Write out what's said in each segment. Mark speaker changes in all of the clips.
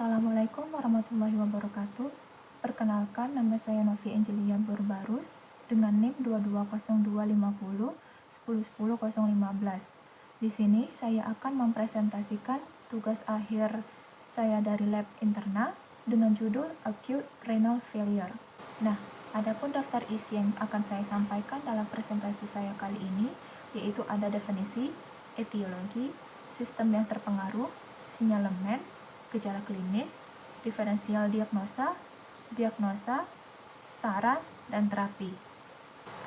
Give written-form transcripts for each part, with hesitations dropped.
Speaker 1: Assalamualaikum warahmatullahi wabarakatuh. Perkenalkan, nama saya Novi Angelia Burbarus dengan NIM 22050 Di sini saya akan mempresentasikan tugas akhir saya dari lab interna dengan judul Acute Renal Failure. Nah, adapun daftar isi yang akan saya sampaikan dalam presentasi saya kali ini yaitu ada definisi, etiologi, sistem yang terpengaruh, sinyalemen, gejala klinis, diferensial diagnosa, saran, dan terapi.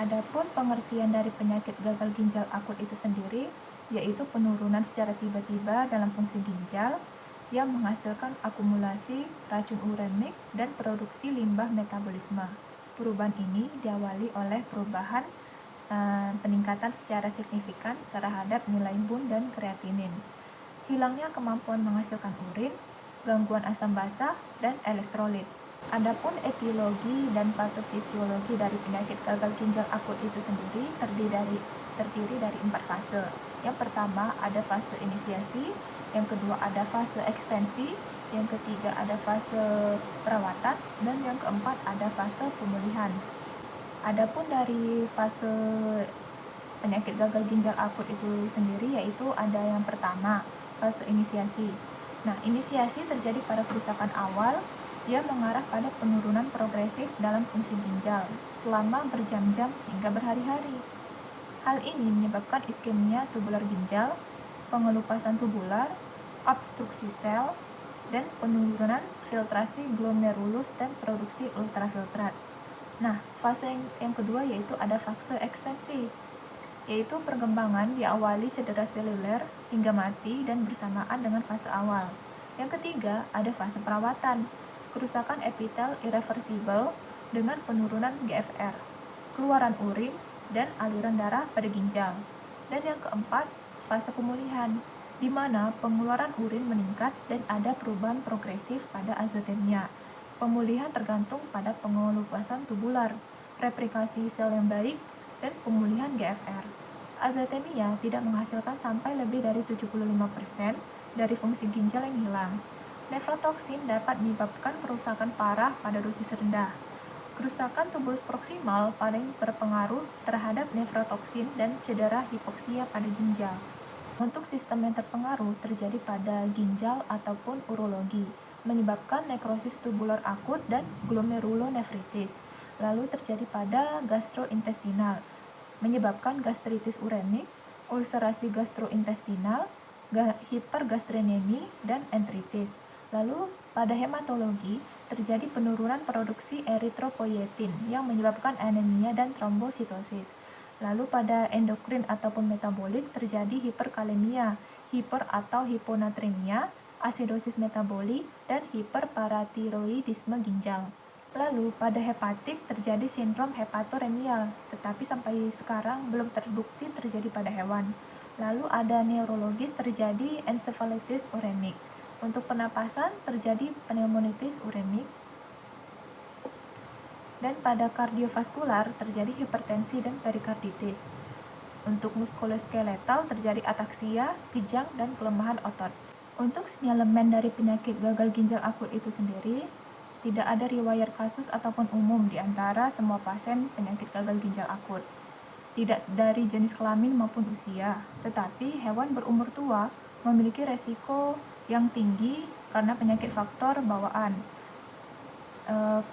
Speaker 1: Adapun pengertian dari penyakit gagal ginjal akut itu sendiri, yaitu penurunan secara tiba-tiba dalam fungsi ginjal yang menghasilkan akumulasi racun urenik dan produksi limbah metabolisme. Perubahan ini diawali oleh perubahan peningkatan secara signifikan terhadap nilai bun dan kreatinin, hilangnya kemampuan menghasilkan urin, gangguan asam basa, dan elektrolit. Adapun etiologi dan patofisiologi dari penyakit gagal ginjal akut itu sendiri terdiri dari 4 fase. Yang pertama ada fase inisiasi, yang kedua ada fase ekstensi, yang ketiga ada fase perawatan, dan yang keempat ada fase pemulihan. Adapun dari fase penyakit gagal ginjal akut itu sendiri yaitu ada yang pertama, fase inisiasi. Nah, inisiasi terjadi pada kerusakan awal yang mengarah pada penurunan progresif dalam fungsi ginjal selama berjam-jam hingga berhari-hari. Hal ini menyebabkan iskemia tubular ginjal, pengelupasan tubular, obstruksi sel, dan penurunan filtrasi glomerulus dan produksi ultrafiltrat. Nah, fase yang kedua yaitu ada fase ekstensi, yaitu perkembangan diawali cedera seluler hingga mati dan bersamaan dengan fase awal. Yang ketiga, ada fase perawatan, kerusakan epitel irreversibel dengan penurunan GFR, keluaran urin, dan aliran darah pada ginjal. Dan yang keempat, fase pemulihan, di mana pengeluaran urin meningkat dan ada perubahan progresif pada azotemia. Pemulihan tergantung pada pengelupasan tubular, replikasi sel yang baik, dan pemulihan GFR. Azotemia tidak menghasilkan sampai lebih dari 75% dari fungsi ginjal yang hilang. Nefrotoksin dapat menyebabkan kerusakan parah pada dosis rendah. Kerusakan tubulus proksimal paling berpengaruh terhadap nefrotoksin dan cedera hipoksia pada ginjal. Untuk sistem yang terpengaruh terjadi pada ginjal ataupun urologi, menyebabkan nekrosis tubular akut dan glomerulonefritis. Lalu terjadi pada gastrointestinal, menyebabkan gastritis urenik, ulcerasi gastrointestinal, hipergastrinemi, dan enteritis. Lalu pada hematologi terjadi penurunan produksi eritropoietin yang menyebabkan anemia dan trombositosis. Lalu pada endokrin ataupun metabolik terjadi hiperkalemia, hiper atau hiponatremia, asidosis metabolik, dan hiperparatiroidisme ginjal. Lalu pada hepatik terjadi sindrom hepatorenial, tetapi sampai sekarang belum terbukti terjadi pada hewan. Lalu ada neurologis terjadi encephalitis uremik. Untuk pernapasan terjadi pneumonitis uremik. Dan pada kardiovaskular terjadi hipertensi dan perikarditis. Untuk muskuloskeletal terjadi ataksia, kejang, dan kelemahan otot. Untuk sinyalemen dari penyakit gagal ginjal akut itu sendiri, tidak ada riwayat kasus ataupun umum di antara semua pasien penyakit gagal ginjal akut. Tidak dari jenis kelamin maupun usia, tetapi hewan berumur tua memiliki resiko yang tinggi karena penyakit faktor bawaan.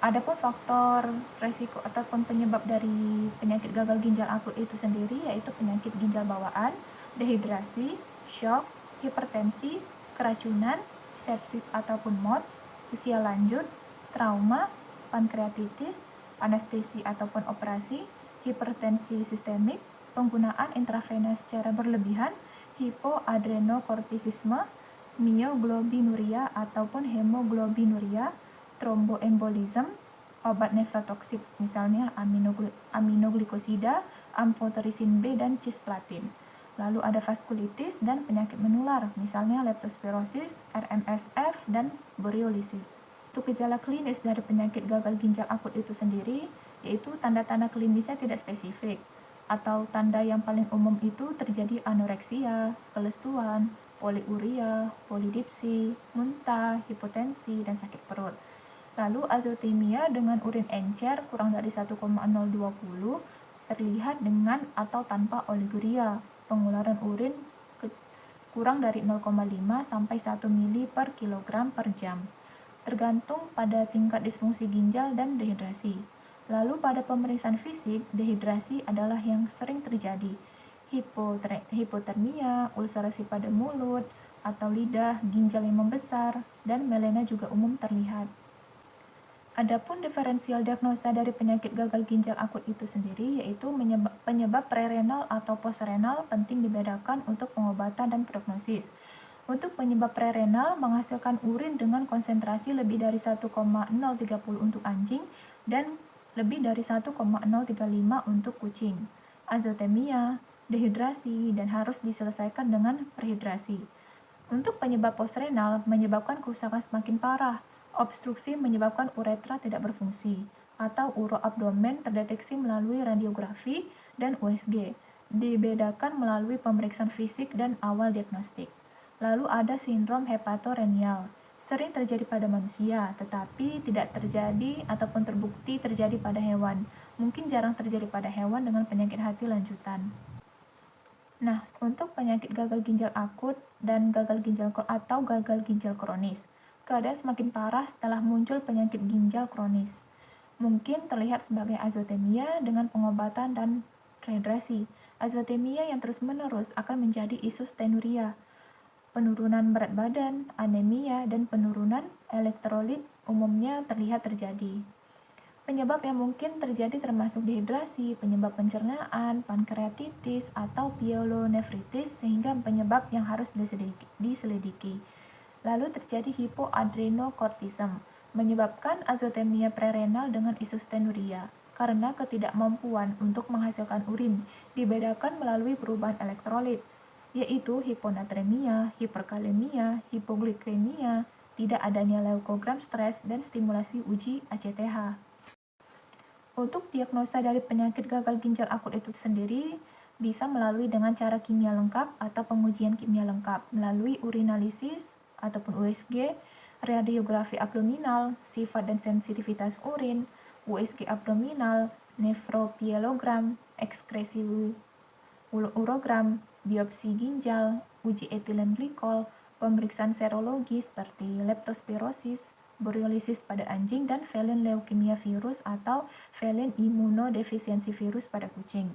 Speaker 1: Adapun faktor resiko ataupun penyebab dari penyakit gagal ginjal akut itu sendiri yaitu penyakit ginjal bawaan, dehidrasi, shock, hipertensi, keracunan, sepsis ataupun MODS, usia lanjut, trauma, pankreatitis, anestesi ataupun operasi, hipertensi sistemik, penggunaan intravena secara berlebihan, hipoadrenokortisisme, mioglobinuria ataupun hemoglobinuria, tromboembolism, obat nefrotoksik misalnya aminoglikosida, amphoterisin B, dan cisplatin. Lalu ada vaskulitis dan penyakit menular misalnya leptospirosis, RMSF, dan borreliosis. Untuk gejala klinis dari penyakit gagal ginjal akut itu sendiri yaitu tanda-tanda klinisnya tidak spesifik, atau tanda yang paling umum itu terjadi anoreksia, kelesuan, poliuria, polidipsi, muntah, hipotensi, dan sakit perut. Lalu azotemia dengan urin encer kurang dari 1,020 terlihat dengan atau tanpa oliguria. Pengeluaran urin kurang dari 0,5 sampai 1 mili per kilogram per jam, tergantung pada tingkat disfungsi ginjal dan dehidrasi. Lalu pada pemeriksaan fisik, dehidrasi adalah yang sering terjadi. Hipotermia, ulcerasi pada mulut atau lidah, ginjal yang membesar, dan melena juga umum terlihat. Adapun diferensial diagnosa dari penyakit gagal ginjal akut itu sendiri, yaitu penyebab prerenal atau postrenal penting dibedakan untuk pengobatan dan prognosis. Untuk penyebab prerenal, menghasilkan urin dengan konsentrasi lebih dari 1,030 untuk anjing dan lebih dari 1,035 untuk kucing. Azotemia, dehidrasi, dan harus diselesaikan dengan rehidrasi. Untuk penyebab postrenal, menyebabkan kerusakan semakin parah. Obstruksi menyebabkan uretra tidak berfungsi, atau uroabdomen terdeteksi melalui radiografi dan USG, dibedakan melalui pemeriksaan fisik dan awal diagnostik. Lalu ada sindrom hepatorenal, sering terjadi pada manusia, tetapi tidak terjadi ataupun terbukti terjadi pada hewan. Mungkin jarang terjadi pada hewan dengan penyakit hati lanjutan. Nah, untuk penyakit gagal ginjal akut dan gagal ginjal kronis, keadaan semakin parah setelah muncul penyakit ginjal kronis. Mungkin terlihat sebagai azotemia dengan pengobatan dan rehidrasi. Azotemia yang terus-menerus akan menjadi isostenuria, penurunan berat badan, anemia, dan penurunan elektrolit umumnya terlihat terjadi. Penyebab yang mungkin terjadi termasuk dehidrasi, penyebab pencernaan, pankreatitis, atau pyelonefritis, sehingga penyebab yang harus diselidiki. Lalu terjadi hipoadrenokortisme, menyebabkan azotemia prerenal dengan isostenuria, karena ketidakmampuan untuk menghasilkan urin, dibedakan melalui perubahan elektrolit, yaitu hiponatremia, hiperkalemia, hipoglikemia, tidak adanya leukogram stres, dan stimulasi uji ACTH. Untuk diagnosa dari penyakit gagal ginjal akut itu sendiri bisa melalui dengan cara kimia lengkap atau pengujian kimia lengkap melalui urinalisis ataupun USG, radiografi abdominal, sifat dan sensitivitas urin, USG abdominal, nefropielogram, ekskresi urogram, biopsi ginjal, uji etilen glikol, pemeriksaan serologi seperti leptospirosis, borreliosis pada anjing, dan felin leukemia virus atau felin imunodefisiensi virus pada kucing.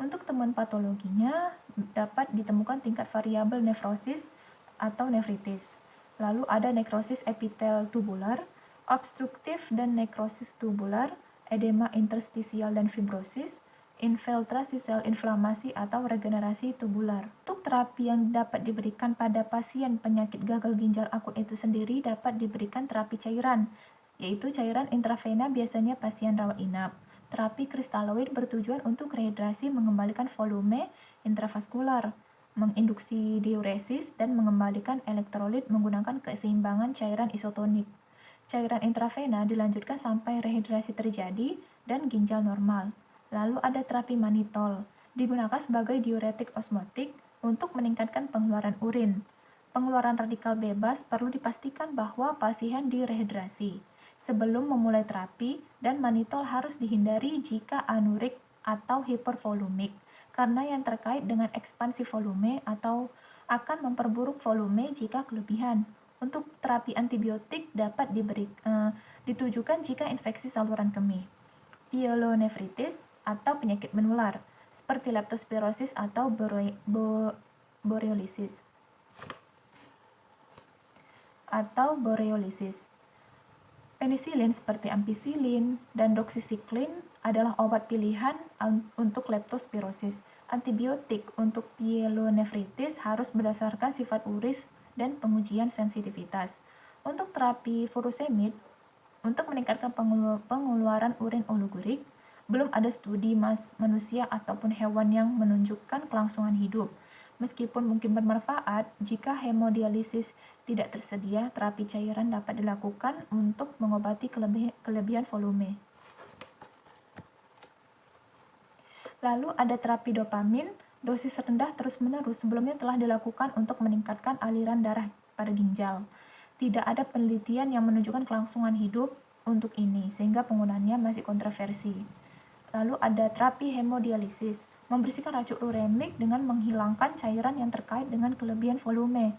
Speaker 1: Untuk temuan patologinya dapat ditemukan tingkat variabel nefrosis atau nefritis. Lalu ada nekrosis epitel tubular, obstruktif dan nekrosis tubular, edema interstisial dan fibrosis, infiltrasi sel inflamasi atau regenerasi tubular. Untuk terapi yang dapat diberikan pada pasien penyakit gagal ginjal akut itu sendiri dapat diberikan terapi cairan, yaitu cairan intravena biasanya pasien rawat inap. Terapi kristaloid bertujuan untuk rehidrasi mengembalikan volume intravaskular, menginduksi diuresis, dan mengembalikan elektrolit menggunakan keseimbangan cairan isotonik. Cairan intravena dilanjutkan sampai rehidrasi terjadi dan ginjal normal. Lalu ada terapi manitol, digunakan sebagai diuretik osmotik untuk meningkatkan pengeluaran urin. Pengeluaran radikal bebas perlu dipastikan bahwa pasien direhidrasi sebelum memulai terapi, dan manitol harus dihindari jika anurik atau hipervolumik, karena yang terkait dengan ekspansi volume atau akan memperburuk volume jika kelebihan. Untuk terapi antibiotik dapat ditujukan jika infeksi saluran kemih, pyelonefritis, atau penyakit menular, seperti leptospirosis atau borreliosis. Penisilin seperti ampicillin dan doxycycline adalah obat pilihan untuk leptospirosis. Antibiotik untuk pyelonefritis harus berdasarkan sifat uris dan pengujian sensitivitas. Untuk terapi furosemid, untuk meningkatkan pengeluaran urin oligurik, belum ada studi manusia ataupun hewan yang menunjukkan kelangsungan hidup. Meskipun mungkin bermanfaat, jika hemodialisis tidak tersedia, terapi cairan dapat dilakukan untuk mengobati kelebihan volume. Lalu ada terapi dopamin Dosis rendah terus-menerus sebelumnya telah dilakukan untuk meningkatkan aliran darah pada ginjal. Tidak ada penelitian yang menunjukkan kelangsungan hidup untuk ini, sehingga penggunaannya masih kontroversi. Lalu ada terapi hemodialisis, membersihkan racun uremik dengan menghilangkan cairan yang terkait dengan kelebihan volume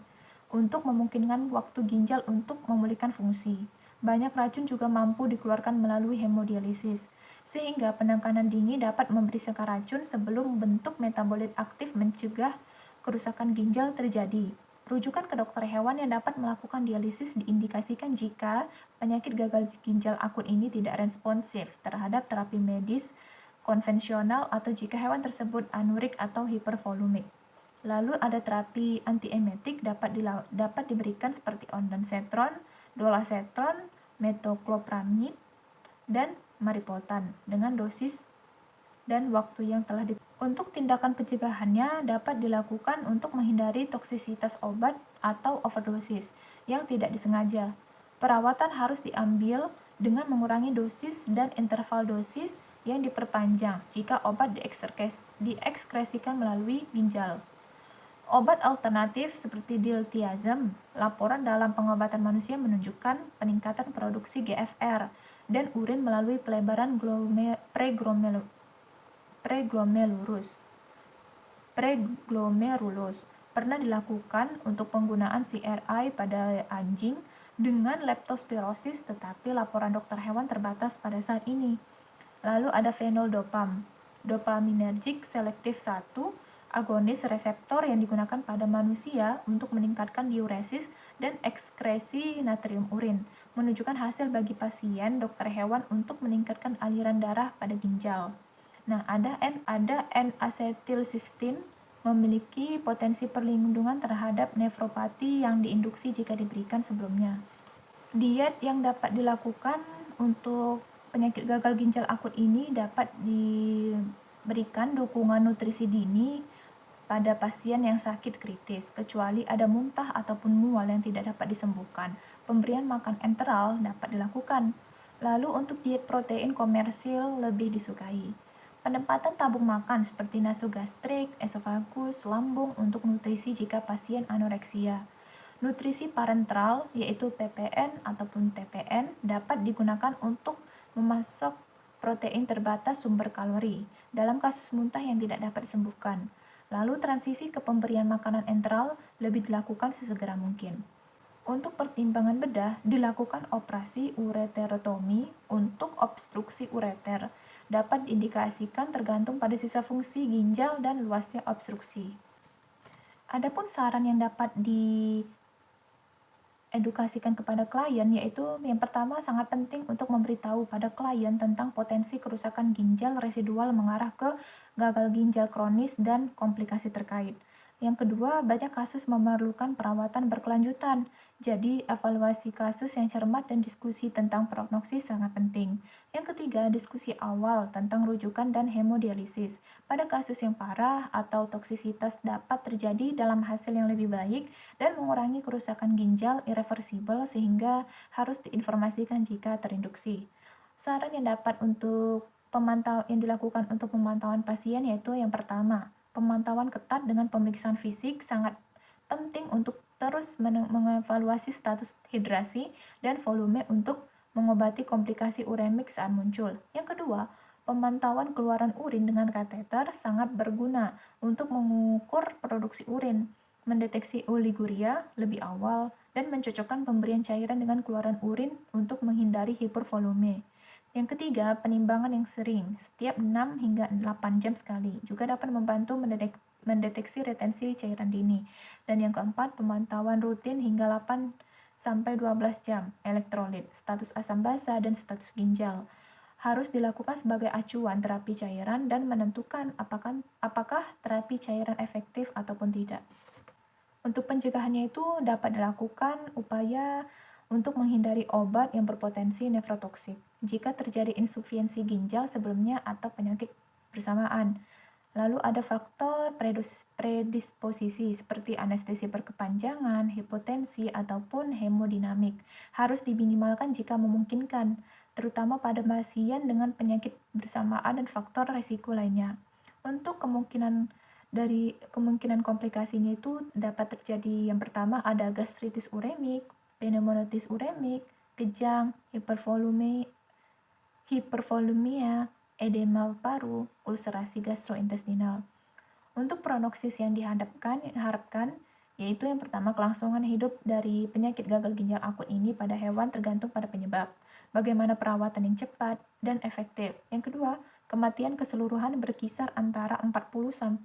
Speaker 1: untuk memungkinkan waktu ginjal untuk memulihkan fungsi. Banyak racun juga mampu dikeluarkan melalui hemodialisis, sehingga penekanan dingin dapat membersihkan racun sebelum bentuk metabolit aktif mencegah kerusakan ginjal terjadi. Rujukan ke dokter hewan yang dapat melakukan dialisis diindikasikan jika penyakit gagal ginjal akut ini tidak responsif terhadap terapi medis konvensional atau jika hewan tersebut anurik atau hipervolumik. Lalu ada terapi antiemetik dapat diberikan seperti ondansetron, dolasetron, metoclopramid, dan maripoltan dengan dosis dan waktu yang telah Untuk tindakan pencegahannya dapat dilakukan untuk menghindari toksisitas obat atau overdosis yang tidak disengaja. Perawatan harus diambil dengan mengurangi dosis dan interval dosis yang diperpanjang jika obat diekskresikan melalui ginjal. Obat alternatif seperti diltiazem, laporan dalam pengobatan manusia menunjukkan peningkatan produksi GFR dan urin melalui pelebaran preglomerulus pernah dilakukan untuk penggunaan CRI pada anjing dengan leptospirosis, tetapi laporan dokter hewan terbatas pada saat ini. Lalu ada fenoldopam, dopaminergic selektif 1, agonis reseptor yang digunakan pada manusia untuk meningkatkan diuresis dan ekskresi natrium urin, menunjukkan hasil bagi pasien dokter hewan untuk meningkatkan aliran darah pada ginjal. Nah, ada N-asetilsistin memiliki potensi perlindungan terhadap nefropati yang diinduksi jika diberikan sebelumnya. Diet yang dapat dilakukan untuk penyakit gagal ginjal akut ini dapat diberikan dukungan nutrisi dini pada pasien yang sakit kritis, kecuali ada muntah ataupun mual yang tidak dapat disembuhkan. Pemberian makan enteral dapat dilakukan. Lalu untuk diet protein komersil lebih disukai. Penempatan tabung makan seperti nasogastrik, esofagus, lambung untuk nutrisi jika pasien anoreksia. Nutrisi parenteral yaitu PPN ataupun TPN dapat digunakan untuk memasok protein terbatas sumber kalori dalam kasus muntah yang tidak dapat disembuhkan. Lalu transisi ke pemberian makanan enteral lebih dilakukan sesegera mungkin. Untuk pertimbangan bedah, dilakukan operasi ureterotomi untuk obstruksi ureter. Dapat diindikasikan tergantung pada sisa fungsi ginjal dan luasnya obstruksi. Adapun saran yang dapat diedukasikan kepada klien yaitu yang pertama sangat penting untuk memberitahu pada klien tentang potensi kerusakan ginjal residual mengarah ke gagal ginjal kronis dan komplikasi terkait. Yang kedua, banyak kasus memerlukan perawatan berkelanjutan. Jadi, evaluasi kasus yang cermat dan diskusi tentang prognosis sangat penting. Yang ketiga, diskusi awal tentang rujukan dan hemodialisis. Pada kasus yang parah atau toksisitas dapat terjadi dalam hasil yang lebih baik dan mengurangi kerusakan ginjal irreversibel sehingga harus diinformasikan jika terinduksi. Saran yang dilakukan untuk pemantauan pasien yaitu yang pertama, pemantauan ketat dengan pemeriksaan fisik sangat penting untuk terus mengevaluasi status hidrasi dan volume untuk mengobati komplikasi uremik saat muncul. Yang kedua, pemantauan keluaran urin dengan kateter sangat berguna untuk mengukur produksi urin, mendeteksi oliguria lebih awal, dan mencocokkan pemberian cairan dengan keluaran urin untuk menghindari hipervolume. Yang ketiga, penimbangan yang sering, setiap 6 hingga 8 jam sekali, juga dapat membantu mendeteksi retensi cairan dini. Dan yang keempat, pemantauan rutin hingga 8 sampai 12 jam, elektrolit, status asam basa, dan status ginjal. Harus dilakukan sebagai acuan terapi cairan dan menentukan apakah terapi cairan efektif ataupun tidak. Untuk pencegahannya itu dapat dilakukan upaya untuk menghindari obat yang berpotensi nefrotoksik jika terjadi insufiensi ginjal sebelumnya atau penyakit bersamaan. Lalu ada faktor predisposisi seperti anestesi berkepanjangan, hipotensi, ataupun hemodinamik. Harus diminimalkan jika memungkinkan, terutama pada pasien dengan penyakit bersamaan dan faktor risiko lainnya. Untuk kemungkinan Dari kemungkinan komplikasinya itu dapat terjadi, yang pertama ada gastritis uremik, pneumonitis uremik, kejang, hipervolumia, edema paru, ulcerasi gastrointestinal. Untuk prognosis yang diharapkan yaitu yang pertama, kelangsungan hidup dari penyakit gagal ginjal akut ini pada hewan tergantung pada penyebab, bagaimana perawatan yang cepat dan efektif. Yang kedua, kematian keseluruhan berkisar antara 40-60%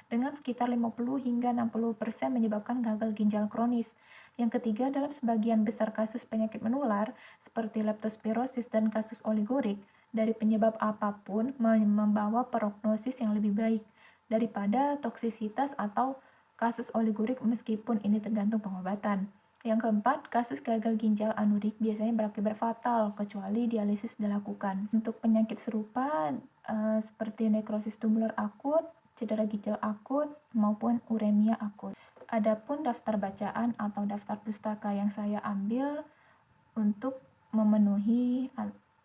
Speaker 1: dengan sekitar 50 hingga 60% menyebabkan gagal ginjal kronis. Yang ketiga, dalam sebagian besar kasus penyakit menular seperti leptospirosis dan kasus oligorik, dari penyebab apapun membawa prognosis yang lebih baik daripada toksisitas atau kasus oligorik meskipun ini tergantung pengobatan. Yang keempat, kasus gagal ginjal anorik biasanya berakibat fatal kecuali dialisis dilakukan. Untuk penyakit serupa seperti nekrosis tubular akut, cedera ginjal akut, maupun uremia akut. Adapun daftar bacaan atau daftar pustaka yang saya ambil untuk memenuhi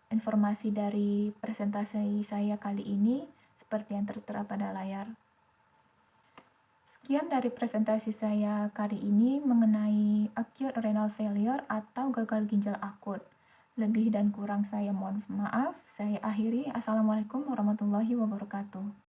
Speaker 1: informasi dari presentasi saya kali ini seperti yang tertera pada layar. Sekian dari presentasi saya kali ini mengenai acute renal failure atau gagal ginjal akut. Lebih dan kurang saya mohon maaf. Saya akhiri. Assalamualaikum warahmatullahi wabarakatuh.